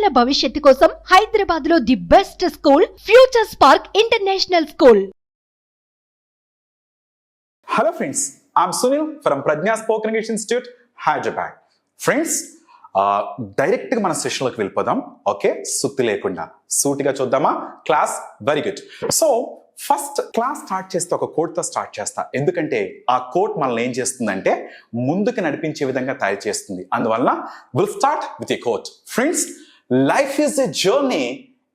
పిల్లల భవిష్యత్తు కోసం హైదరాబాద్ లో the best school future spark international school. Hello friends, I'm Sunil from Prajna Spoken English Institute, Hyderabad. Friends, డైరెక్ట్గా మన సెషన్లోకి వెళ్ళిపోదాం. ఓకే, సుత్తి లేకుండా సూటిగా చూద్దామా? Class very good. So first class start చేస్తే ఒక కోట్తో స్టార్ట్ చేస్తా, ఎందుకంటే ఆ కోట్ మనల్ని ఏం చేస్తుందంటే ముందుకు నడిపించే విధంగా తయారు చేస్తుంది. అందువల్ల will start with a quote. Friends, life is a journey,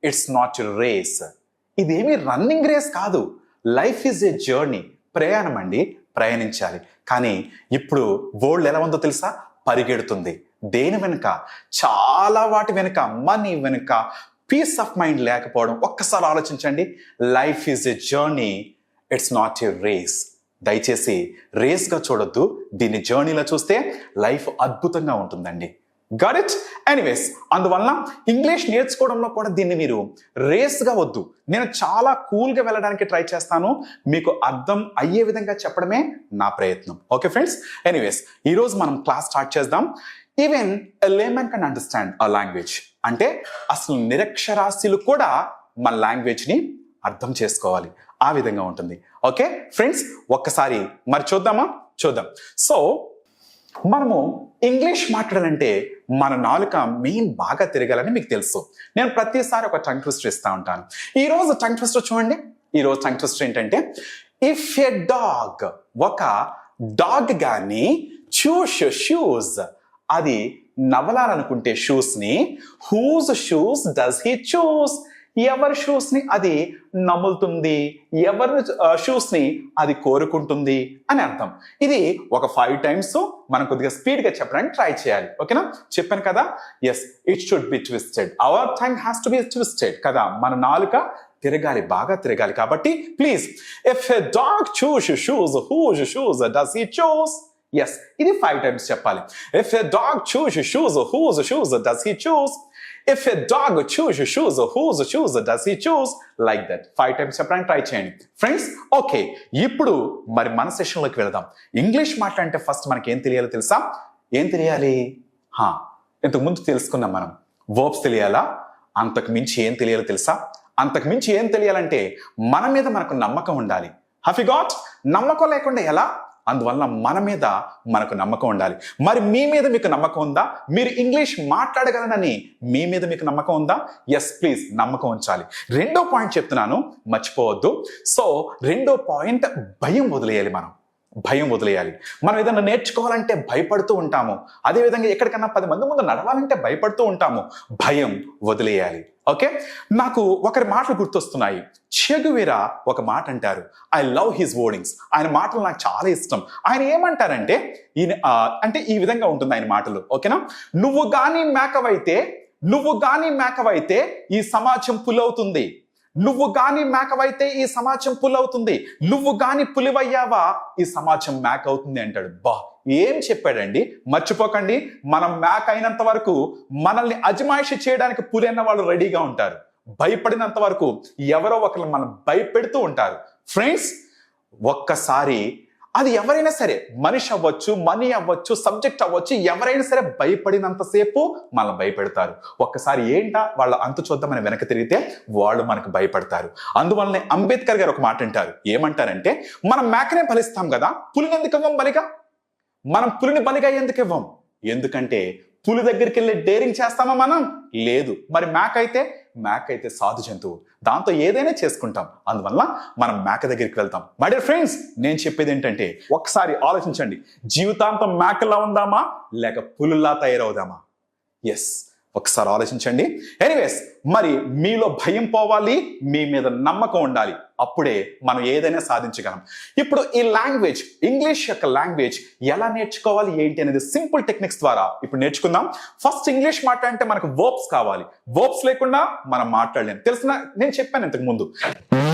it's not a race. ఇదేమి రన్నింగ్ రేస్ కాదు, లైఫ్ ఈజ్ ఎ జర్నీ, ప్రయాణం అండి, ప్రయాణించాలి. కానీ ఇప్పుడు వరల్డ్ ఎలా ఉందో తెలుసా? పరిగెడుతుంది. దేని వెనుక? చాలా వాటి వెనుక, మనీ వెనుక, పీస్ ఆఫ్ మైండ్ లేకపోవడం. ఒక్కసారి ఆలోచించండి. Life is a journey, it's not a race. దయచేసి రేస్గా చూడొద్దు, దీన్ని జర్నీలో చూస్తే లైఫ్ అద్భుతంగా ఉంటుందండి. Got it? ఎనీవేస్, అందువల్ల ఇంగ్లీష్ నేర్చుకోవడంలో కూడా దీన్ని మీరు రేస్గా వద్దు. నేను చాలా కూల్గా వెళ్ళడానికి ట్రై చేస్తాను, మీకు అర్థం అయ్యే విధంగా చెప్పడమే నా ప్రయత్నం. ఓకే ఫ్రెండ్స్, ఎనీవేస్ ఈరోజు మనం క్లాస్ స్టార్ట్ చేద్దాం. Even a layman can understand a language. అంటే అసలు నిరక్షరాస్యులు కూడా మన లాంగ్వేజ్ని అర్థం చేసుకోవాలి, ఆ విధంగా ఉంటుంది. ఓకే ఫ్రెండ్స్, ఒక్కసారి మరి చూద్దామా? చూద్దాం. సో మనము ఇంగ్లీష్ మాట్లాడాలంటే మన నాలుక మెయిన్ బాగా తిరగాలని మీకు తెలుసు. నేను ప్రతిసారి ఒక టంగ్ ట్విస్టర్ ఇస్తూ ఉంటాను. ఈరోజు టంగ్ ట్విస్టర్ చూడండి. ఈరోజు టంగ్ ట్విస్టర్ ఏంటంటే, ఇఫ్ ఎ డాగ్, ఒక డాగ్ గాని చూస్ షూస్, అది నవలాలనుకుంటే షూస్ని, హూజ్ షూస్ డస్ హీ చూస్, ఎవరి షూస్ ని అది నములుతుంది, ఎవరి షూస్ ని అది కోరుకుంటుంది అని అర్థం. ఇది ఒక 5 times మనం కొద్దిగా స్పీడ్ గా చెప్పడానికి ట్రై చేయాలి. ఓకేనా? చెప్పాను కదా, yes, it should be twisted, our tongue has to be twisted కదా. మన నాలుక తిరగాలి, బాగా తిరగాలి. కాబట్టి please, if a dog chews shoes, whose shoes does he choose. Yes, ఇది 5 times చెప్పాలి. If a dog chews shoes, whose shoes does he choose. If a dog choose shoes, whose shoes does he choose? Like that. 5 times చెప్పడానికి try చేయండి friends. Okay, ఇప్పుడు మరి మన సెషన్లోకి వెళదాం. English మాట్లాడంటే first మనకి ఏం తెలియాలో తెలుసా? ఏం తెలియాలి? ఇంతకు ముందు తెలుసుకున్నాం మనం. వర్బ్స్ తెలియాలా? అంతకు మించి ఏం తెలియాలో తెలుసా? అంతకు మించి ఏం తెలియాలంటే మన మీద మనకు నమ్మకం ఉండాలి. Have you got? నమ్మకం లేకుండా ఎలా? అందువల్ల మన మీద మనకు నమ్మకం ఉండాలి. మరి మీ మీద మీకు నమ్మకం ఉందా? మీరు ఇంగ్లీష్ మాట్లాడగలనని మీ మీద మీకు నమ్మకం ఉందా? ఎస్, ప్లీజ్ నమ్మకం ఉంచాలి. రెండో పాయింట్ చెప్తున్నాను, మర్చిపోవద్దు. సో రెండో పాయింట్, భయం వదిలేయాలి. భయం వదిలేయాలి. మనం ఏదైనా నేర్చుకోవాలంటే భయపడుతూ ఉంటాము. అదేవిధంగా ఎక్కడికన్నా 10 మంది ముందు నడవాలంటే భయపడుతూ ఉంటాము. భయం వదిలేయాలి. ఓకే, నాకు ఒకరి మాటలు గుర్తొస్తున్నాయి. చెగువీరా ఒక మాట అంటారు, ఐ లవ్ హిస్ వర్డింగ్స్. ఆయన మాటలు నాకు చాలా ఇష్టం. ఆయన ఏమంటారంటే, అంటే ఈ విధంగా ఉంటుంది ఆయన మాటలు. ఓకేనా? నువ్వు గాని మేకవైతే ఈ సమాజం పులవుతుంది. నువ్వు గాని మేకవైతే ఈ సమాజం పులవుతుంది. నువ్వు గాని పులివయ్యావా ఈ సమాజం మేక అవుతుంది అంటాడు. ఏం చెప్పాడండి? మర్చిపోకండి, మనం మేక అయినంత వరకు మనల్ని అజమాయిషి చేయడానికి పులి అన్న వాళ్ళు రెడీగా ఉంటారు. భయపడినంత వరకు ఎవరో ఒకరు మనం భయపెడుతూ ఉంటారు. ఫ్రెండ్స్, ఒక్కసారి అది ఎవరైనా సరే, మనిషి అవ్వచ్చు, మనీ అవ్వచ్చు, సబ్జెక్ట్ అవ్వచ్చు, ఎవరైనా సరే భయపడినంతసేపు మనల్ని భయపెడతారు. ఒక్కసారి ఏంటా వాళ్ళ అంతు చూద్దామని వెనక తిరిగితే వాళ్ళు మనకు భయపడతారు. అందువల్లనే అంబేద్కర్ గారు ఒక మాట అంటారు. ఏమంటారంటే, మనం మేకనే బలిస్తాం కదా, పులిని ఎందుకు ఇవ్వం బలిగా? మనం పులిని బలిగా ఎందుకు ఇవ్వం? ఎందుకంటే పులి దగ్గరికి వెళ్ళి డేరింగ్ చేస్తామా మనం? లేదు. మరి మేక అయితే సాధు జంతువు, దాంతో ఏదైనా చేసుకుంటాం. అందువల్ల మనం మేక దగ్గరికి వెళ్తాం. మై డియర్ ఫ్రెండ్స్, నేను చెప్పేది ఏంటంటే, ఒకసారి ఆలోచించండి. జీవితాంతం మేకలా ఉందామా లేక పులుల్లా తయారవుదామా? ఎస్, ఒకసారి ఆలోచించండి. ఎనీవేస్, మరి మీలో భయం పోవాలి, మీ మీద నమ్మకం ఉండాలి. అప్పుడే మనం ఏదైనా సాధించగలం. ఇప్పుడు ఈ లాంగ్వేజ్, ఇంగ్లీష్ యొక్క లాంగ్వేజ్ ఎలా నేర్చుకోవాలి ఏంటి అనేది సింపుల్ టెక్నిక్స్ ద్వారా ఇప్పుడు నేర్చుకుందాం. ఫస్ట్ ఇంగ్లీష్ మాట్లాడంటే మనకు వర్బ్స్ కావాలి. వర్బ్స్ లేకుండా మనం మాట్లాడలేం. నేను చెప్పాను ఇంతకు ముందు.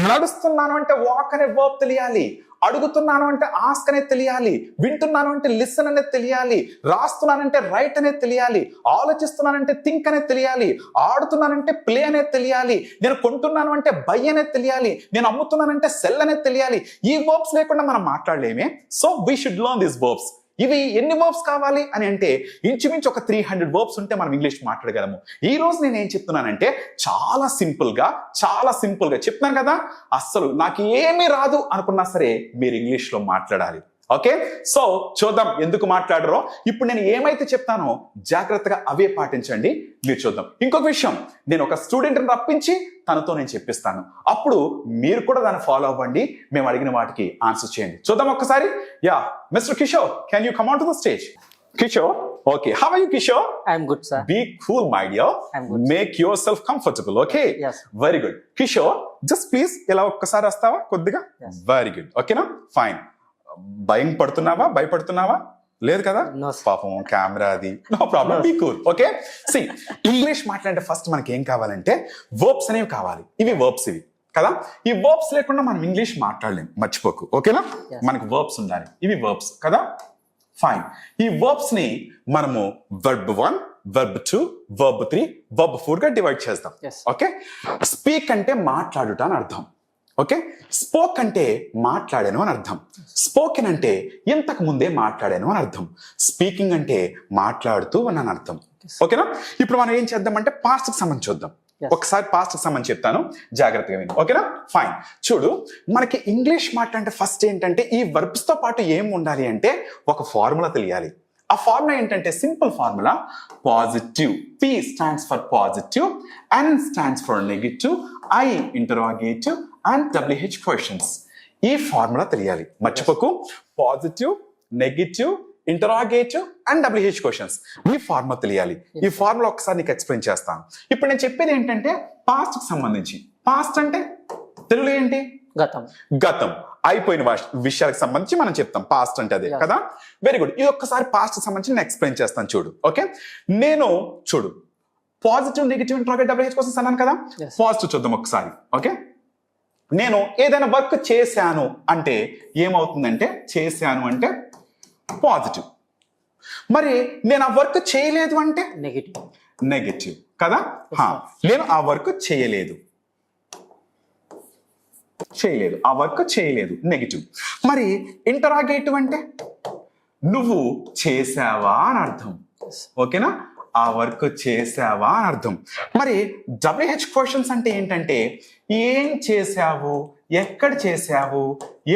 నడుస్తున్నాను అంటే వాక్ అనే వర్బ్ తెలియాలి. అడుగుతున్నాను అంటే ఆస్క్ అనేది తెలియాలి. వింటున్నాను అంటే లిసన్ అనేది తెలియాలి. రాస్తున్నానంటే రైట్ అనేది తెలియాలి. ఆలోచిస్తున్నానంటే థింక్ అనేది తెలియాలి. ఆడుతున్నానంటే ప్లే అనేది తెలియాలి. నేను కొంటున్నాను అంటే బై అనేది తెలియాలి. నేను అమ్ముతున్నానంటే సెల్ అనేది తెలియాలి. ఈ వర్బ్స్ లేకుండా మనం మాట్లాడలేమే. So we should learn these verbs. ఇవి ఎన్ని వర్బ్స్ కావాలి అని అంటే ఇంచుమించు ఒక 300 వర్బ్స్ ఉంటే మనం ఇంగ్లీష్ మాట్లాడగలము. ఈ రోజు నేను ఏం చెప్తున్నానంటే చాలా సింపుల్ గా చెప్తున్నాను కదా, అస్సలు నాకు ఏమీ రాదు అనుకున్నా సరే మీరు ఇంగ్లీష్ లో మాట్లాడాలి. ఓకే, సో చూద్దాం ఎందుకు మాట్లాడరో. ఇప్పుడు నేను ఏమైతే చెప్తానో జాగ్రత్తగా అవే పాటించండి, మీరు చూద్దాం. ఇంకొక విషయం, నేను ఒక స్టూడెంట్ని రప్పించి తనతో నేను చెప్పిస్తాను, అప్పుడు మీరు కూడా దాన్ని ఫాలో అవ్వండి, మేము అడిగిన వాటికి ఆన్సర్ చేయండి. చూద్దాం ఒక్కసారి. Yeah, mister Kishore, can you come on to the stage? Kishore, okay, how are you, Kishore? I'm good, sir. Be cool, my dear. I'm good. Make yourself comfortable, okay? Yes. Very good. Kishore, just please ఇలా ఒక్కసారి వస్తావా కొద్దిగా? Yes. Very good. ఓకేనా? Fine. భయపడుతున్నావా? లేదు కదా? No, sir. పాపం camera అది. No problem, be cool. Okay, see English మాట్లాడే ఫస్ట్ మనకి ఏం కావాలంటే వర్బ్స్ అనేవి కావాలి. ఇవి వర్బ్స్ ఇవి కదా, ఈ వర్బ్స్ లేకుండా మనం ఇంగ్లీష్ మాట్లాడలేం, మర్చిపోకు. ఓకేనా? Yes. మనకి వర్బ్స్ ఉండాలి, ఇవి వర్బ్స్ కదా. ఫైన్. ఈ వర్బ్స్ ని మనము verb 1, verb 2, verb 3, verb 4 గా డివైడ్ చేద్దాం. Yes. ఓకే, స్పీక్ అంటే మాట్లాడుట అని అర్థం. ఓకే, స్పోక్ అంటే మాట్లాడాను అని అర్థం. స్పోకెన్ అంటే ఇంతకు ముందే మాట్లాడాను అని అర్థం. స్పీకింగ్ అంటే మాట్లాడుతూ అని అర్థం. ఓకేనా? ఇప్పుడు మనం ఏం చేద్దామంటే పాస్ట్ కి సంబంధించి చూద్దాం. Yes. ఒకసారి పాస్ట్ కి సంబంధించి చెప్తాను, జాగ్రత్తగా విను. ఓకేనా? ఫైన్. చూడు, మనకి ఇంగ్లీష్ మాట్లాడే ఫస్ట్ ఏంటంటే ఈ వర్బ్స్ తో పాటు ఏం ఉండాలి అంటే ఒక ఫార్ములా తెలియాలి. ఆ ఫార్ములా ఏంటంటే simple formula, positive. P stands for positive, N stands for negative, I interrogative and WH questions. ఈ ఫార్ములా తెలియాలి, మర్చిపోకు. Positive, negative, interrogative and WH questions, ఈ ఫార్ములా తెలియాలి. ఈ ఫార్ములా ఒకసారి నీకు ఎక్స్ప్లెయిన్ చేస్తాను. ఇప్పుడు నేను చెప్పేది ఏంటంటే పాస్ట్ కి సంబంధించి. పాస్ట్ అంటే తెలుగులో ఏంటి? గతం, అయిపోయిన విషయాలకు సంబంధించి మనం చెప్తాం పాస్ట్ అంటే అదే కదా. Very good. ఇది ఒక్కసారి పాస్ట్ కి సంబంధించి నేను ఎక్స్ప్లెయిన్ చేస్తాను చూడు. ఓకే, నేను చూడు positive, negative, interrogative, WH questions అన్నాను కదా. పాజిటివ్ చూద్దాం ఒకసారి. ఓకే, నేను ఏదైనా వర్క్ చేశాను అంటే ఏమవుతుందంటే, చేశాను అంటే పాజిటివ్. మరి నేను ఆ వర్క్ చేయలేదు అంటే నెగటివ్ కదా. నేను ఆ వర్క్ చేయలేదు, ఆ వర్క్ చేయలేదు, నెగటివ్. మరి ఇంటరాగేటివ్ అంటే నువ్వు చేసావా అని అర్థం. ఓకేనా? ఆ వర్క్ చేసావా అని అర్థం. మరి WH క్వశ్చన్స్ అంటే ఏంటంటే ఏం చేశావు, ఎక్కడ చేశావు,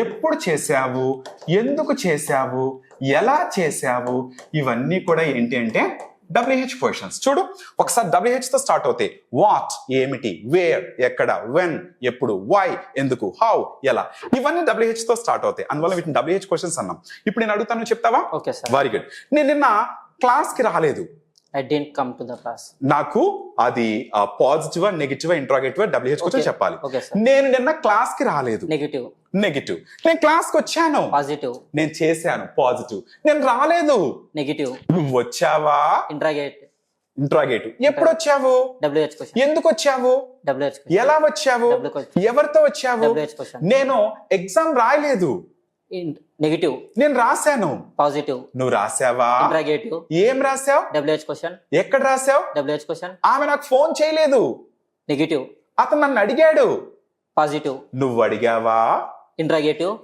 ఎప్పుడు చేశావు, ఎందుకు చేశావు, ఎలా చేశావు, ఇవన్నీ కూడా ఏంటి అంటే WH క్వశ్చన్స్. చూడు ఒకసారి WH తో స్టార్ట్ అవుతాయి. వాట్ ఏమిటి, వేర్ ఎక్కడ, వెన్ ఎప్పుడు, వై ఎందుకు, హౌ ఎలా, ఇవన్నీ WH తో స్టార్ట్ అవుతాయి. అందువల్ల వీటిని WH క్వశ్చన్స్ అన్నాం. ఇప్పుడు నేను అడుగుతాను, చెప్తావా? Okay sir. Very good. నేను నిన్న క్లాస్ కి రాలేదు. I didn't come to the class. నాకు అది positive, negative, interrogative, WH question చెప్పాలి. Okay, sir. నేను నిన్న క్లాస్ కి రాలేదు, నెగటివ్. నేను క్లాస్ కి వచ్చాను, పాజిటివ్. నేను చేశాను, పాజిటివ్. నేను రాలేదు, నెగటివ్. నువ్వు వచ్చావా, ఇంటరాగేటివ్. ఎప్పుడు వచ్చావు, WH క్వశ్చన్. ఎందుకు వచ్చావు, WH క్వశ్చన్. ఎలా వచ్చావు, ఎవరితో వచ్చావు. WH question. నేను ఎగ్జామ్ రాయలేదు, నెగటివ్. నేను రాశాను, పాజిటివ్. నువ్వు రాసావా, ఇంటరాగేటివ్. ఏం రాసావు, WH క్వశ్చన్. ఎక్కడ రాసావు, WH క్వశ్చన్. ఆమె నాకు ఫోన్ చేయలేదు, నెగటివ్. అతను నన్ను అడిగాడు, పాజిటివ్. నువ్వు అడిగావా, ఇంటరాగేటివ్.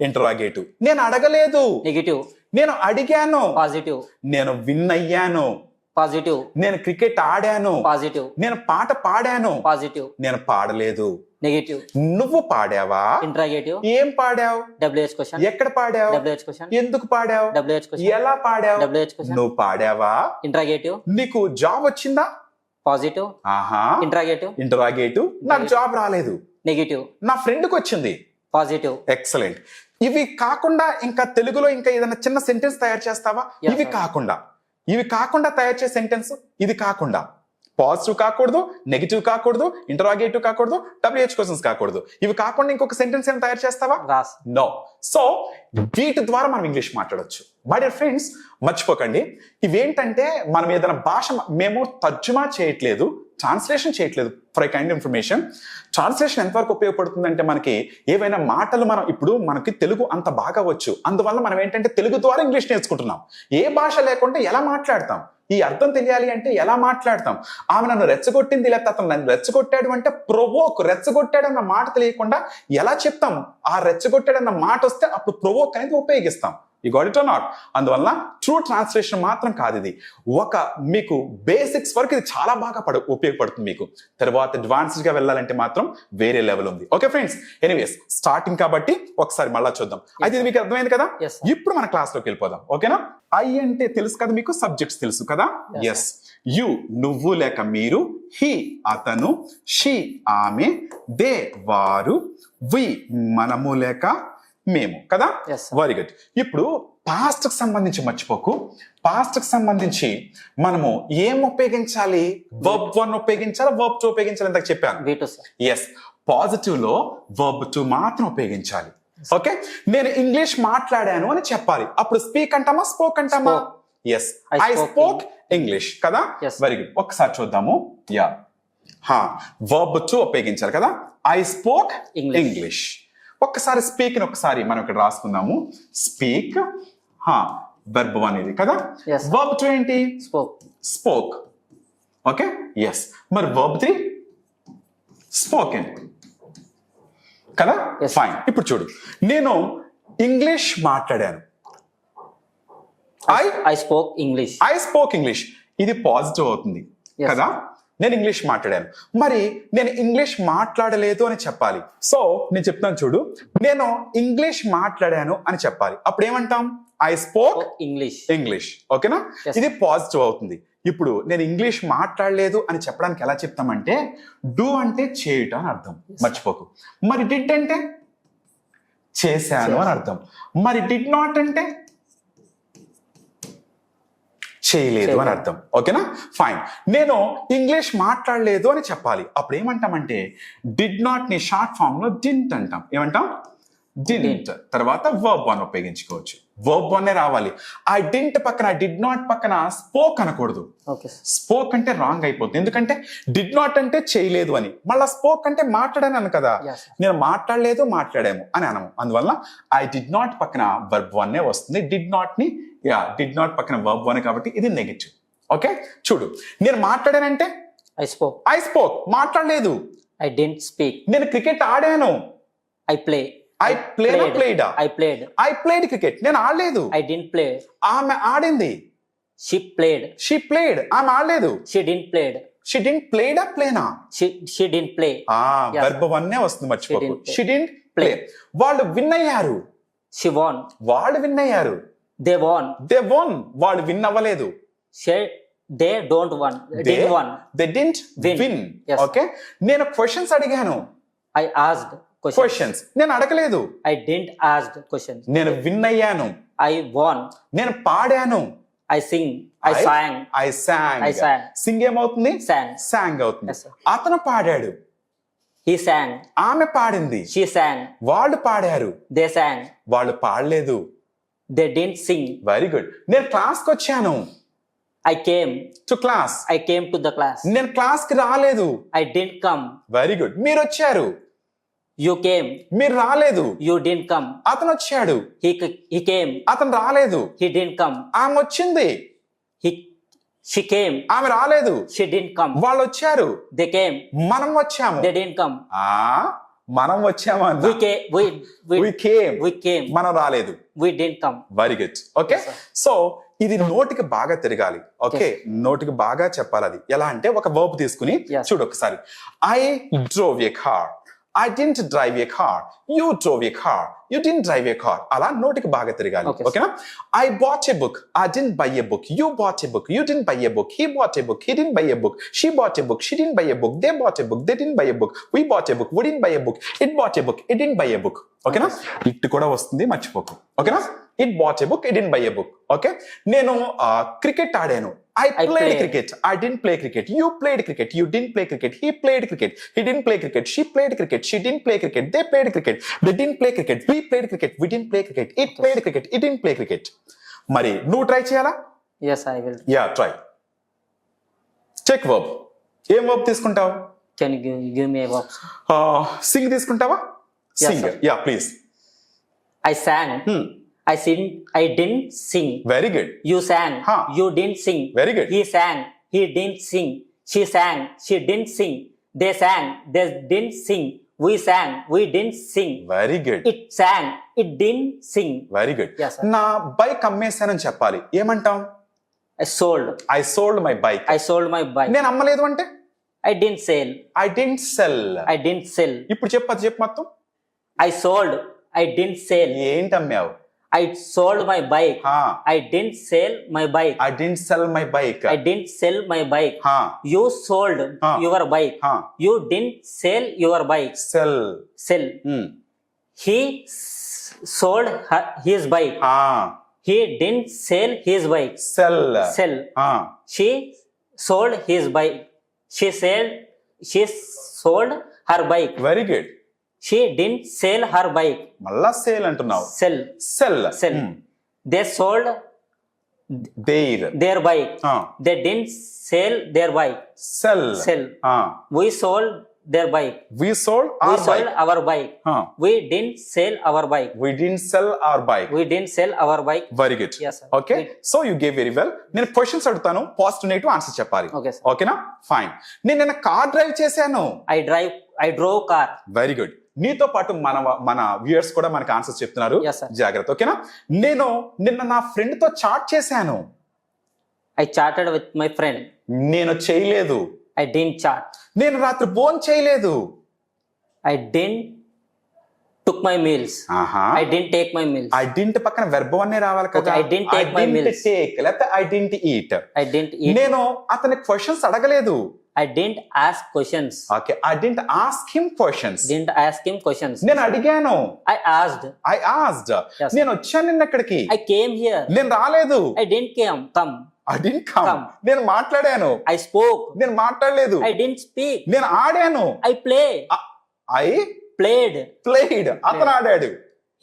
నేను అడగలేదు, నెగటివ్. నేను అడిగాను, పాజిటివ్. నేను విన్ అయ్యాను, పాజిటివ్. నేను క్రికెట్ ఆడాను, పాజిటివ్. నేను పాట పాడాను, పాజిటివ్. నేను పాడలేదు, నెగటివ్. నువ్వు పాడావా, ఇంటరాగేటివ్. ఏం పాడావు, WH క్వశ్చన్. ఎక్కడ పాడావు, WH క్వశ్చన్. ఎందుకు పాడావు, WH క్వశ్చన్. ఎలా పాడావు, WH క్వశ్చన్. నువ్వు పాడావా, ఇంటరాగేటివ్. నీకు జాబ్ వచ్చిందా, పాజిటివ్. ఆహా, ఇంటరాగేటివ్. నాకు జాబ్ రాలేదు, నెగటివ్. నా ఫ్రెండ్కి వచ్చింది, పాజిటివ్. ఎక్సలెంట్. ఇవి కాకుండా ఇంకా తెలుగులో ఇంకా ఏదైనా చిన్న సెంటెన్స్ తయారు చేస్తావా? Yes, ఇవి కాకుండా తయారు చేసే సెంటెన్స్, ఇది కాకుండా పాజిటివ్ కాకూడదు, నెగిటివ్ కాకూడదు, ఇంటరాగేటివ్ కాకూడదు, WH క్వశ్చన్స్ కాకూడదు. ఇవి కాకుండా ఇంకొక సెంటెన్స్ ఏమైనా తయారు చేస్తావా? నో. సో వీటి ద్వారా మనం ఇంగ్లీష్ మాట్లాడొచ్చు. మై డియర్ ఫ్రెండ్స్, మర్చిపోకండి, ఇవేంటంటే మనం ఏదైనా భాష మేము తర్జుమా చేయట్లేదు, ట్రాన్స్లేషన్ చేయట్లేదు. ఫర్ కైండ్ ఇన్ఫర్మేషన్, ట్రాన్స్లేషన్ ఎంతవరకు ఉపయోగపడుతుందంటే మనకి ఏవైనా మాటలు ఇప్పుడు మనకి తెలుగు అంత బాగా వచ్చు, అందువల్ల మనం ఏంటంటే తెలుగు ద్వారా ఇంగ్లీష్ నేర్చుకుంటున్నాం. ఏ భాష లేకుండా ఎలా మాట్లాడతాం, ఈ అర్థం తెలియాలి అంటే ఎలా మాట్లాడతాం. ఆమె నన్ను రెచ్చగొట్టింది, లేకపోతే అతను నన్ను రెచ్చగొట్టాడు అంటే ప్రొవోక్, రెచ్చగొట్టాడు అన్న మాట తెలియకుండా ఎలా చెప్తాం. ఆ రెచ్చగొట్టాడు అన్న మాట వస్తే అప్పుడు ప్రొవోక్ అనేది ఉపయోగిస్తాం. You got it or not? అందువల్ల ట్రూ ట్రాన్స్లేషన్ మాత్రం కాదు ఇది. ఒక మీకు బేసిక్స్ వరకు ఇది చాలా బాగా ఉపయోగపడుతుంది మీకు. తర్వాత అడ్వాన్స్డ్ గా వెళ్ళాలంటే మాత్రం వేరే లెవెల్ ఉంది. ఓకే ఫ్రెండ్స్, ఎనీవేస్ స్టార్టింగ్ కాబట్టి ఒకసారి మళ్ళా చూద్దాం. అయితే ఇది మీకు అర్థమైంది కదా? Yes, sir. ఇప్పుడు మన క్లాస్ లోకి వెళ్ళిపోదాం. ఓకేనా? ఐ అంటే తెలుసు కదా మీకు, సబ్జెక్ట్స్ తెలుసు కదా? Yes, yes. యు నువ్వు లేక మీరు, హీ అతను, షీ ఆమె, దే వారు, వి మనము లేక మేము కదా? Yes, sir. Very good. ఇప్పుడు పాస్ట్ కి సంబంధించి మర్చిపోకు. పాస్ట్ కి సంబంధించి మనము ఏం ఉపయోగించాలి? వర్బ్ 1 ఉపయోగించాలి, వర్బ్ 2 ఉపయోగించాలి ఇందాక చెప్పాను. V2, sir. ఎస్, పాజిటివ్ లో వర్బ్ 2 మాత్రం ఉపయోగించాలి. ఓకే, నేను ఇంగ్లీష్ మాట్లాడాను అని చెప్పాలి. అప్పుడు స్పీక్ అంటామా, స్పోక్ అంటామా? ఎస్, ఐ స్పోక్ ఇంగ్లీష్ కదా? Yes. Very good. ఒకసారి చూద్దాము. యా, వర్బ్ 2 ఉపయోగించాలి కదా? I spoke English. ఇంగ్లీష్. ఒక్కసారి స్పీక్ ని ఒకసారి మనం ఇక్కడ రాసుకుందాము. స్పీక్ వెర్బ్ 1 ఇది కదా? Yes. వర్బ్ 2 ఏంటి? Spoke. స్పోక్. Okay, yes. మరి వర్బ్ 3 స్పోకెన్ కదా? Yes. ఫైన్. ఇప్పుడు చూడు, నేను ఇంగ్లీష్ మాట్లాడాను. I spoke English. I spoke English. ఇది పాజిటివ్ అవుతుంది Yes. కదా? నేను ఇంగ్లీష్ మాట్లాడాను. మరి నేను ఇంగ్లీష్ మాట్లాడలేదు అని చెప్పాలి. సో నేను చెప్తాను చూడు, నేను ఇంగ్లీష్ మాట్లాడాను అని చెప్పాలి. అప్పుడు ఏమంటాం? I spoke Spoke English. English. ఓకేనా? Yes. ఇది పాజిటివ్ అవుతుంది. ఇప్పుడు నేను ఇంగ్లీష్ మాట్లాడలేదు అని చెప్పడానికి ఎలా చెప్తామంటే, డూ అంటే చేయుట అని అర్థం, మర్చిపోకు. మరి డిడ్ అంటే చేశాను అని అర్థం. మరి డిడ్ నాట్ అంటే చేయలేదు అని అర్థం. ఓకేనా? ఫైన్. నేను ఇంగ్లీష్ మాట్లాడలేదు అని చెప్పాలి. అప్పుడు ఏమంటామంటే, డిడ్ నాట్ ని షార్ట్ ఫామ్ లో డింట్ అంటాం. ఏమంటాం? డింట్. తర్వాత వర్బ్ 1 ఉపయోగించుకోవచ్చు. వర్బ్ 1 రావాలి. ఆ డింట్ పక్కన, డిడ్ నాట్ పక్కన స్పోక్ అనకూడదు. Okay, sir. స్పోక్ అంటే రాంగ్ అయిపోతుంది. ఎందుకంటే డిడ్ నాట్ అంటే చేయలేదు అని, మళ్ళీ స్పోక్ అంటే మాట్లాడాను కదా? Yes, sir. నేను మాట్లాడలేదు, మాట్లాడాము అని అనము. అందువల్ల ఐ డిడ్ నాట్ పక్కన వర్బ్ 1 వస్తుంది. డిడ్ నాట్ ని డిడ్ నాట్ పక్కన వర్బ్ 1 కాబట్టి ఇది నెగటివ్. ఓకే, చూడు, నేను మాట్లాడానంటే I spoke. ఐ స్పోక్, మాట్లాడలేదు. I didn't speak. నేను క్రికెట్ ఆడాను. I play. ఐ ప్లేడ్ ప్లేడా? I played. I played cricket. నేను ఆడలేదు. I didn't play. ఆమె ఆడింది. She played. She played. ఆమె ఆడలేదు. She didn't play. She didn't ప్లేడా ప్లేనా? She didn't play. Yes. Verb 1 వస్తుంది, మర్చిపోకు. She didn't play. She didn't play. వాళ్ళు విన్ అయ్యారు. She won. వాళ్ళు విన్ అయ్యారు. They won. They one. వాళ్ళు విన్ అవ్వలేదు. They don't won. Didn't won. They didn't Win. Win. Yes. Okay, నేను questions అడిగాను. I asked questions. క్వశ్చన్స్ నేను అడగలేదు. I didn't ask questions. నేను విన్ అయ్యాను. I won. నేను పాడాను. I sing. I sang. I song. I sang. Singh ఏమవుతుంది? Sang. Song అవుతుంది. Yes, sir. అతను పాడాడు. He sang. ఆమె పాడింది. She sang. వాళ్ళు పాడారు. They sang. వాళ్ళు పాడలేదు. They didn't sing. Very good. నేను క్లాస్ కి వచ్చాను. I came. To class. I came to the class. నేను క్లాస్ కి రాలేదు. I didn't come. Very good. మీరు వచ్చారు. You came. మీరు రాలేదు. You didn't come. అతను వచ్చాడు. He came. అతను రాలేదు. He didn't come. ఆమె వచ్చింది. She came. ఆమె రాలేదు. She didn't come. వాళ్ళు వచ్చారు. They came. మనం వచ్చాము. They didn't come. మనం వచ్చాము అన్న. We came. We came. We came. మనం రాలేదు. We didn't come. Very good. Okay, Yes, sir. So ఇది నోటికి బాగా తిరగాలి. ఓకే, నోటికి బాగా చెప్పాలి. అది ఎలా అంటే, ఒక వర్బ్ తీసుకుని Yes. చూడు ఒకసారి. I drove A car. I didn't drive a car. You drove a car. You didn't drive a car. అలా నోటికి బాగా తిరగాలి. Okay, ఓకేనా? I bought a book. I didn't buy a book. You bought a book. You didn't buy a book. He bought a book. He didn't buy a book. She bought a book. She didn't buy a book. They bought a book. They didn't buy a book. We bought a book. We didn't buy a book. It bought a book. It didn't buy a book. ఓకేనా? It కూడా వస్తుంది, మర్చిపోకు. ఓకేనా? It bought a book. It didn't buy a book. Okay, నేను cricket ఆడాను. I played cricket. I didn't play cricket. You played cricket. You didn't play cricket. He played cricket. He didn't play cricket. She played cricket. She didn't play cricket. They played cricket. They didn't play cricket. We played cricket. We didn't play cricket. It played cricket. It didn't play cricket. మరి నువ్వు try చేయాలా? Yes, I will. Yeah, try. Check verb. ఏం verb తీసుకుంటావు? Can you give me a box? Sing తీసుకుంటావా? Yes, సింగ్. sir. Yeah, please. I sang. I didn't sing. Very good. You sang. Huh. You didn't sing. Very good. He sang. He didn't sing. She sang. She didn't sing. They sang. They didn't sing. We sang. We didn't sing. Very good, It sang. It didn't sing. Very good. Yes, sir. నా bike అమ్మేశానని చెప్పాలి, ఏమంటాం? I sold. I sold my bike. I sold my bike. నేను అమ్మలేదు అంటే I didn't sell. I didn't sell. I didn't sell. ఇప్పుడు చెప్పు మొత్తం. I sold. I didn't sell. ఏంటి అమ్మావు? I sold my bike. I didn't sell my bike. I didn't sell my bike. I didn't sell my bike. You sold your bike. You didn't sell your bike. Sell. Sell. He sold his bike. He didn't sell his bike. Sell. Sell. She sold his bike. She sold her bike. Very good. She didn't sell her bike. మళ్ళా sale అంటున్నావు. Sell. Sell. Sell. They sold their. their bike. They didn't sell their bike. Sell. Sell. We sold their bike. We sold We our sold bike. our bike. We didn't sell our bike. We didn't sell our bike. We didn't sell our bike. Very good. Yes, sir. Okay, so you gave very well. నేను questions అడుగుతాను, positive negative answer చెప్పాలి. Okay, sir. ఓకేనా? Fine. నేను నిన్న car drive చేశాను. I drove car. Very good. నీతో పాటు మన వ్యూయర్స్ కూడా మనకి ఆన్సర్స్ చెప్తున్నారు. Yes, sir. జాగ్రత్త. ఓకేనా? నేను నిన్న నా ఫ్రెండ్ తో చాట్ చేశాను. I chatted with my friend. నేను చేయలేదు. I didn't chat. నేను రాత్రి భోజనం చేయలేదు. I didn't took my meals. I didn't take my meals. I didn't పక్కన వెర్బ్ అనే రావాలి కదా. Okay, I didn't take my meals. Take లేకపోతే I didn't eat. I didn't eat. నేను అతని క్వశ్చన్స్ అడగలేదు. I didn't ask questions. Okay, I didn't ask him questions. Didn't ask him questions. నేను అడిగాను. I asked. I asked. Yes. నేను వచ్చాను నిన్న ఇక్కడికి. I came here. నేను రాలేదు. I didn't come. I didn't come. Come. నేను మాట్లాడాను. I spoke. నేను మాట్లాడలేదు. I didn't speak. నేను ఆడాను. I played. I Played. Played. అతను ఆడాడు.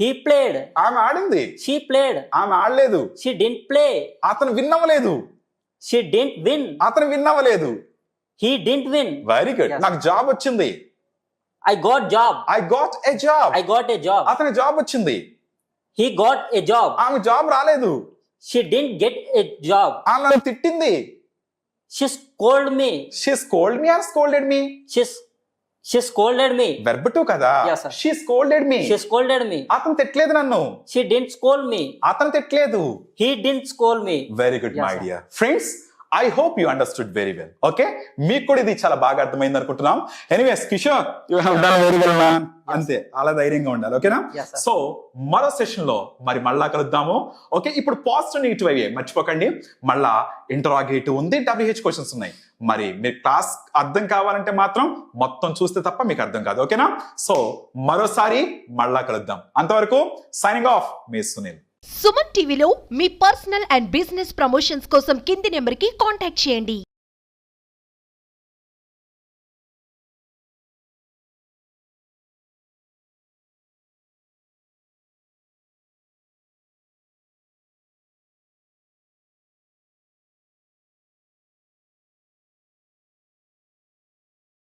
He played. ఆమె ఆడింది. She played. ఆమె ఆడలేదు. She didn't play. అతను విన్ అవ్వలేదు. She didn't win. అతను విన్ అవ్వలేదు. He didn't win. Very good. Yes. నాకు జాబ్ వచ్చింది. I got job. I got a job. I got a job. అతని జాబ్ వచ్చింది. He got a job. ఆమె job రాలేదు. She didn't get a job. ఆమె నన్ను తిట్టింది. She scolded me. She scold me or scolded me? She scolded me. Verb two కదా. Yes, sir. She scolded me. She scolded me. అతను తిట్టలేదు నన్ను. She didn't scold me. అతను తిట్టలేదు. He didn't scold me. Very good Yes, my sir. Dear friends. I hope you understood very well. Okay, మీకు కూడా ఇది చాలా బాగా అర్థమైంది అనుకుంటున్నాం. Anyways Kishore, you have done very well man. అంతే, అలా ధైర్యంగా ఉండాలి. ఓకేనా? Yes, sir. సో మరో సెషన్ లో మళ్ళా కలుద్దాము. ఓకే, ఇప్పుడు పాజిటివ్ నెగిటివ్ అయ్యే మర్చిపోకండి. మళ్ళా ఇంటరాగేటివ్ ఉంది, WH క్వశ్చన్స్ ఉన్నాయి. మరి మీరు క్లాస్ అర్థం కావాలంటే మాత్రం మొత్తం చూస్తే తప్ప మీకు అర్థం కాదు. ఓకేనా? సో మరోసారి మళ్ళా కలుద్దాం. అంతవరకు సైనింగ్ ఆఫ్, మీ సునీల్. సుమన్ టీవీలో మీ పర్సనల్ అండ్ బిజినెస్ ప్రమోషన్స్ కోసం కింది నెంబర్కి కాంటాక్ట్ చేయండి.